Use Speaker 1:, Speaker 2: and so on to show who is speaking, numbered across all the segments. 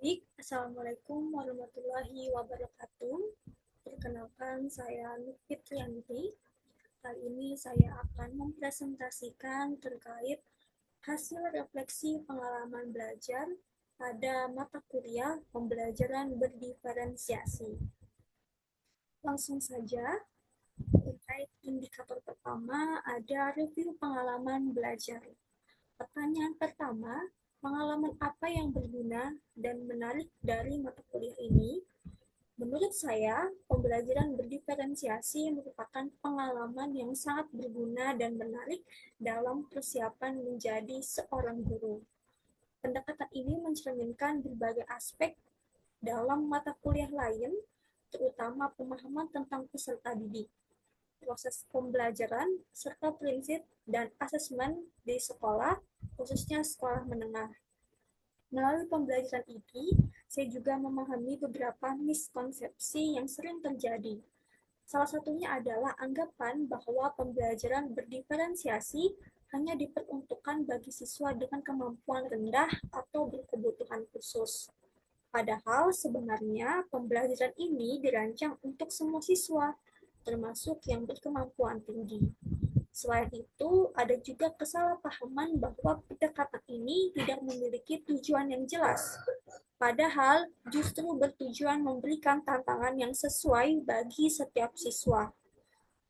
Speaker 1: Baik, Assalamualaikum warahmatullahi wabarakatuh. Perkenalkan, saya Nuk Fitriyanti. Kali ini saya akan mempresentasikan terkait hasil refleksi pengalaman belajar pada mata kuliah pembelajaran berdiferensiasi. Langsung saja, terkait indikator pertama ada review pengalaman belajar. Pertanyaan pertama, pengalaman apa yang berguna dan menarik dari mata kuliah ini? Menurut saya, pembelajaran berdiferensiasi merupakan pengalaman yang sangat berguna dan menarik dalam persiapan menjadi seorang guru. Pendekatan ini mencerminkan berbagai aspek dalam mata kuliah lain, terutama pemahaman tentang peserta didik, proses pembelajaran, serta prinsip dan asesmen di sekolah, khususnya sekolah menengah. Melalui pembelajaran ini, saya juga memahami beberapa miskonsepsi yang sering terjadi. Salah satunya adalah anggapan bahwa pembelajaran berdiferensiasi hanya diperuntukkan bagi siswa dengan kemampuan rendah atau berkebutuhan khusus. Padahal sebenarnya pembelajaran ini dirancang untuk semua siswa, termasuk yang berkemampuan tinggi. Selain itu, ada juga kesalahpahaman bahwa pendekatan ini tidak memiliki tujuan yang jelas, padahal justru bertujuan memberikan tantangan yang sesuai bagi setiap siswa.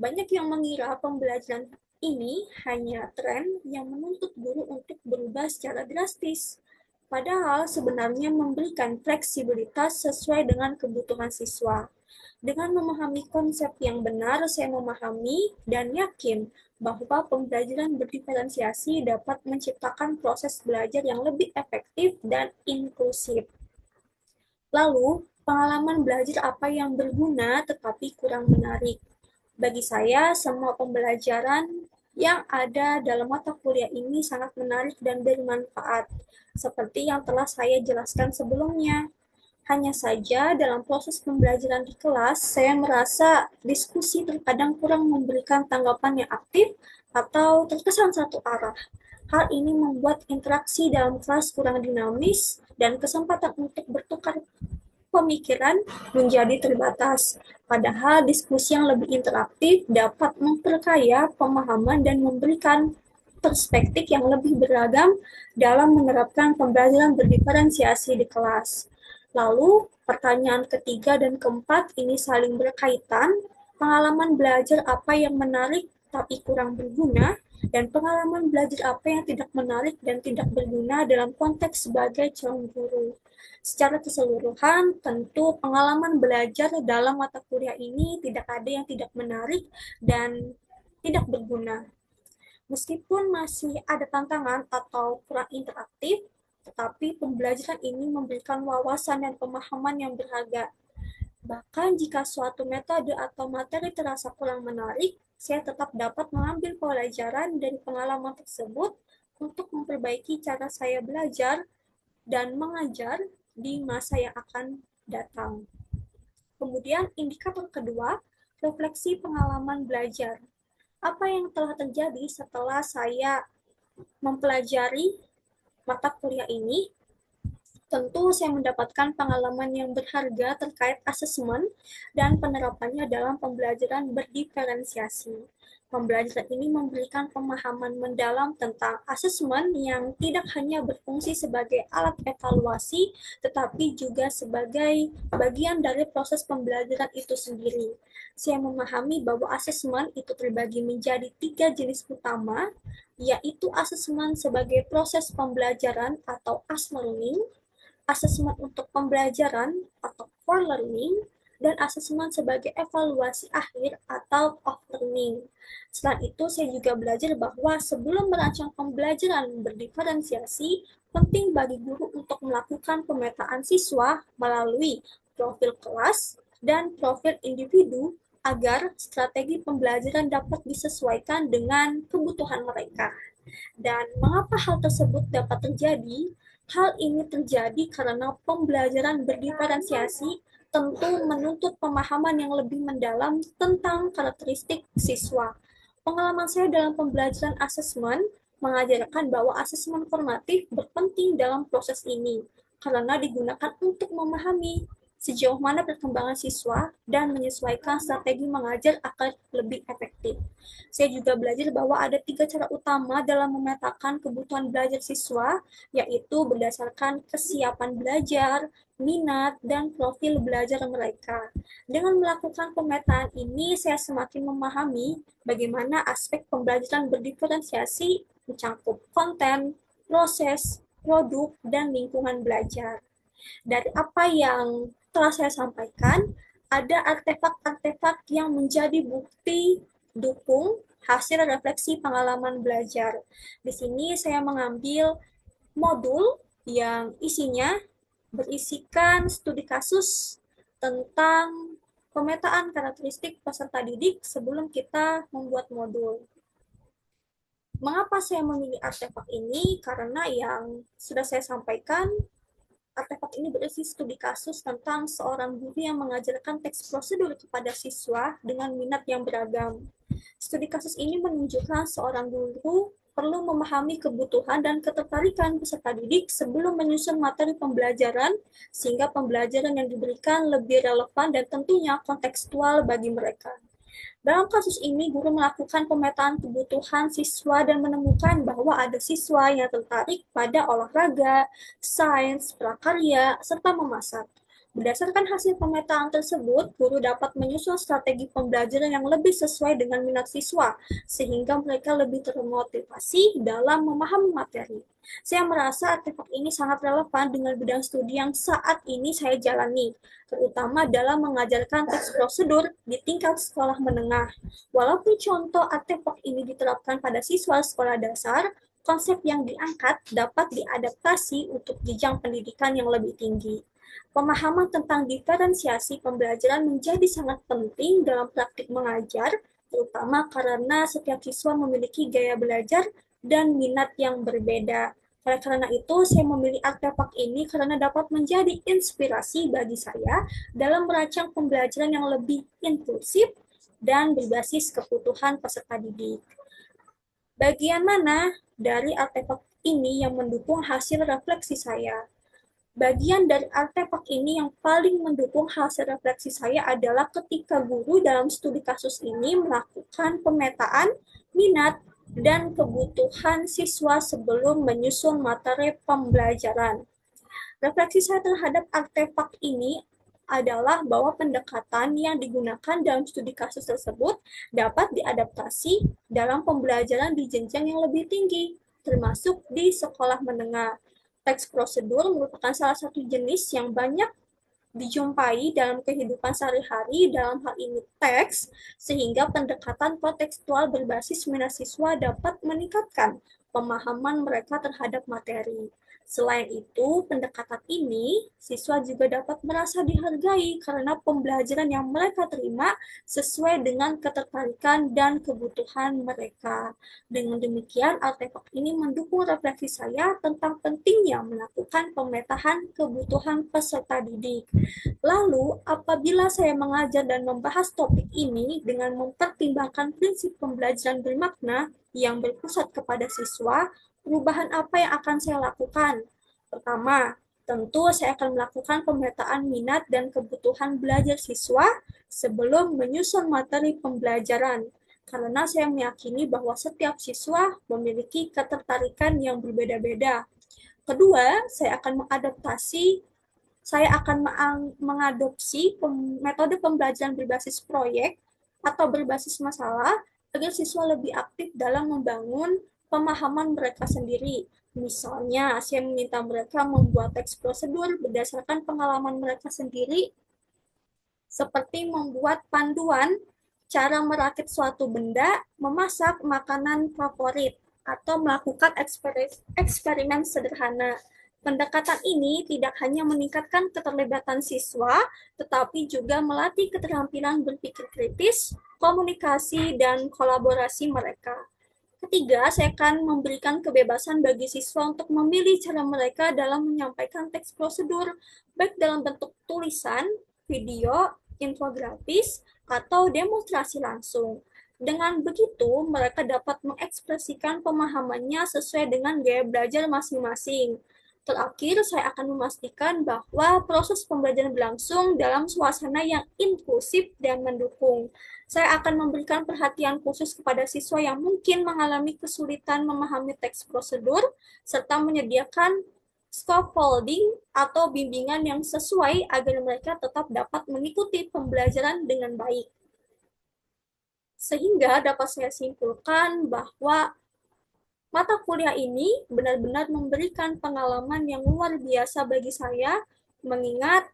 Speaker 1: Banyak yang mengira pembelajaran ini hanya tren yang menuntut guru untuk berubah secara drastis, padahal sebenarnya memberikan fleksibilitas sesuai dengan kebutuhan siswa. Dengan memahami konsep yang benar, saya memahami dan yakin bahwa pembelajaran berdiferensiasi dapat menciptakan proses belajar yang lebih efektif dan inklusif. Lalu, pengalaman belajar apa yang berguna tetapi kurang menarik? Bagi saya, semua pembelajaran yang ada dalam mata kuliah ini sangat menarik dan bermanfaat, seperti yang telah saya jelaskan sebelumnya. Hanya saja dalam proses pembelajaran di kelas, saya merasa diskusi terkadang kurang memberikan tanggapan yang aktif atau terkesan satu arah. Hal ini membuat interaksi dalam kelas kurang dinamis dan kesempatan untuk bertukar pemikiran menjadi terbatas. Padahal diskusi yang lebih interaktif dapat memperkaya pemahaman dan memberikan perspektif yang lebih beragam dalam menerapkan pembelajaran berdiferensiasi di kelas. Lalu, pertanyaan ketiga dan keempat ini saling berkaitan. Pengalaman belajar apa yang menarik tapi kurang berguna, dan pengalaman belajar apa yang tidak menarik dan tidak berguna dalam konteks sebagai calon guru. Secara keseluruhan, tentu pengalaman belajar dalam mata kuliah ini tidak ada yang tidak menarik dan tidak berguna. Meskipun masih ada tantangan atau kurang interaktif, tetapi pembelajaran ini memberikan wawasan dan pemahaman yang berharga. Bahkan jika suatu metode atau materi terasa kurang menarik, saya tetap dapat mengambil pelajaran dari pengalaman tersebut untuk memperbaiki cara saya belajar dan mengajar di masa yang akan datang. Kemudian indikator kedua, refleksi pengalaman belajar. Apa yang telah terjadi setelah saya mempelajari mata kuliah ini? Tentu saya mendapatkan pengalaman yang berharga terkait asesmen dan penerapannya dalam pembelajaran berdiferensiasi. Pembelajaran ini memberikan pemahaman mendalam tentang asesmen yang tidak hanya berfungsi sebagai alat evaluasi, tetapi juga sebagai bagian dari proses pembelajaran itu sendiri. Saya memahami bahwa asesmen itu terbagi menjadi 3 jenis utama, yaitu asesmen sebagai proses pembelajaran atau as learning, asesmen untuk pembelajaran atau core learning, dan asesmen sebagai evaluasi akhir atau off learning. Selain itu, saya juga belajar bahwa sebelum merancang pembelajaran berdiferensiasi, penting bagi guru untuk melakukan pemetaan siswa melalui profil kelas dan profil individu agar strategi pembelajaran dapat disesuaikan dengan kebutuhan mereka. Dan mengapa hal tersebut dapat terjadi? Hal ini terjadi karena pembelajaran berdiferensiasi tentu menuntut pemahaman yang lebih mendalam tentang karakteristik siswa. Pengalaman saya dalam pembelajaran asesmen mengajarkan bahwa asesmen formatif berpenting dalam proses ini. karena digunakan untuk memahami sejauh mana perkembangan siswa dan menyesuaikan strategi mengajar agar lebih efektif. Saya juga belajar bahwa ada 3 cara utama dalam memetakan kebutuhan belajar siswa, yaitu berdasarkan kesiapan belajar, minat, dan profil belajar mereka. Dengan melakukan pemetaan ini, saya semakin memahami bagaimana aspek pembelajaran berdiferensiasi mencakup konten, proses, produk, dan lingkungan belajar. Dari apa yang telah saya sampaikan, ada artefak-artefak yang menjadi bukti dukung hasil refleksi pengalaman belajar. Di sini saya mengambil modul yang isinya berisikan studi kasus tentang pemetaan karakteristik peserta didik sebelum kita membuat modul. Mengapa saya memilih artefak ini? Karena yang sudah saya sampaikan, artefak ini berisi studi kasus tentang seorang guru yang mengajarkan teks prosedur kepada siswa dengan minat yang beragam. Studi kasus ini menunjukkan seorang guru perlu memahami kebutuhan dan ketertarikan peserta didik sebelum menyusun materi pembelajaran, sehingga pembelajaran yang diberikan lebih relevan dan tentunya kontekstual bagi mereka. Dalam kasus ini, guru melakukan pemetaan kebutuhan siswa dan menemukan bahwa ada siswa yang tertarik pada olahraga, sains, prakarya, serta memasak. Berdasarkan hasil pemetaan tersebut, guru dapat menyusun strategi pembelajaran yang lebih sesuai dengan minat siswa, sehingga mereka lebih termotivasi dalam memahami materi. Saya merasa artefak ini sangat relevan dengan bidang studi yang saat ini saya jalani, terutama dalam mengajarkan teks prosedur di tingkat sekolah menengah. Walaupun contoh artefak ini diterapkan pada siswa sekolah dasar, konsep yang diangkat dapat diadaptasi untuk jenjang pendidikan yang lebih tinggi. Pemahaman tentang diferensiasi pembelajaran menjadi sangat penting dalam praktik mengajar, terutama karena setiap siswa memiliki gaya belajar dan minat yang berbeda. Oleh karena itu, saya memilih artefak ini karena dapat menjadi inspirasi bagi saya dalam merancang pembelajaran yang lebih inklusif dan berbasis kebutuhan peserta didik. Bagian mana dari artefak ini yang mendukung hasil refleksi saya? Bagian dari artefak ini yang paling mendukung hasil refleksi saya adalah ketika guru dalam studi kasus ini melakukan pemetaan minat dan kebutuhan siswa sebelum menyusun materi pembelajaran. Refleksi saya terhadap artefak ini adalah bahwa pendekatan yang digunakan dalam studi kasus tersebut dapat diadaptasi dalam pembelajaran di jenjang yang lebih tinggi, termasuk di sekolah menengah. Teks prosedur merupakan salah satu jenis yang banyak dijumpai dalam kehidupan sehari-hari, dalam hal ini teks, sehingga pendekatan kontekstual berbasis minat siswa dapat meningkatkan pemahaman mereka terhadap materi. Selain itu, pendekatan ini, siswa juga dapat merasa dihargai karena pembelajaran yang mereka terima sesuai dengan ketertarikan dan kebutuhan mereka. Dengan demikian, artefak ini mendukung refleksi saya tentang pentingnya melakukan pemetaan kebutuhan peserta didik. Lalu, apabila saya mengajar dan membahas topik ini dengan mempertimbangkan prinsip pembelajaran bermakna yang berpusat kepada siswa, perubahan apa yang akan saya lakukan? Pertama, tentu saya akan melakukan pemetaan minat dan kebutuhan belajar siswa sebelum menyusun materi pembelajaran, karena saya meyakini bahwa setiap siswa memiliki ketertarikan yang berbeda-beda. Kedua, saya akan mengadopsi metode pembelajaran berbasis proyek atau berbasis masalah agar siswa lebih aktif dalam membangun pemahaman mereka sendiri. Misalnya, saya meminta mereka membuat teks prosedur berdasarkan pengalaman mereka sendiri, seperti membuat panduan cara merakit suatu benda, memasak makanan favorit, atau melakukan eksperimen sederhana. Pendekatan ini tidak hanya meningkatkan keterlibatan siswa, tetapi juga melatih keterampilan berpikir kritis, komunikasi, dan kolaborasi mereka. Ketiga, saya akan memberikan kebebasan bagi siswa untuk memilih cara mereka dalam menyampaikan teks prosedur, baik dalam bentuk tulisan, video, infografis, atau demonstrasi langsung. Dengan begitu, mereka dapat mengekspresikan pemahamannya sesuai dengan gaya belajar masing-masing. Terakhir, saya akan memastikan bahwa proses pembelajaran berlangsung dalam suasana yang inklusif dan mendukung. Saya akan memberikan perhatian khusus kepada siswa yang mungkin mengalami kesulitan memahami teks prosedur, serta menyediakan scaffolding atau bimbingan yang sesuai agar mereka tetap dapat mengikuti pembelajaran dengan baik. Sehingga dapat saya simpulkan bahwa mata kuliah ini benar-benar memberikan pengalaman yang luar biasa bagi saya, mengingat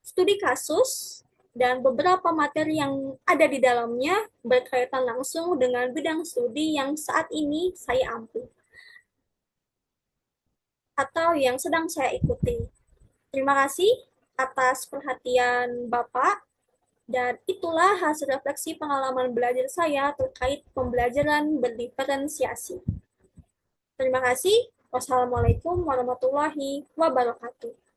Speaker 1: studi kasus dan beberapa materi yang ada di dalamnya berkaitan langsung dengan bidang studi yang saat ini saya ampu atau yang sedang saya ikuti. Terima kasih atas perhatian Bapak, dan itulah hasil refleksi pengalaman belajar saya terkait pembelajaran berdiferensiasi. Terima kasih. Wassalamualaikum warahmatullahi wabarakatuh.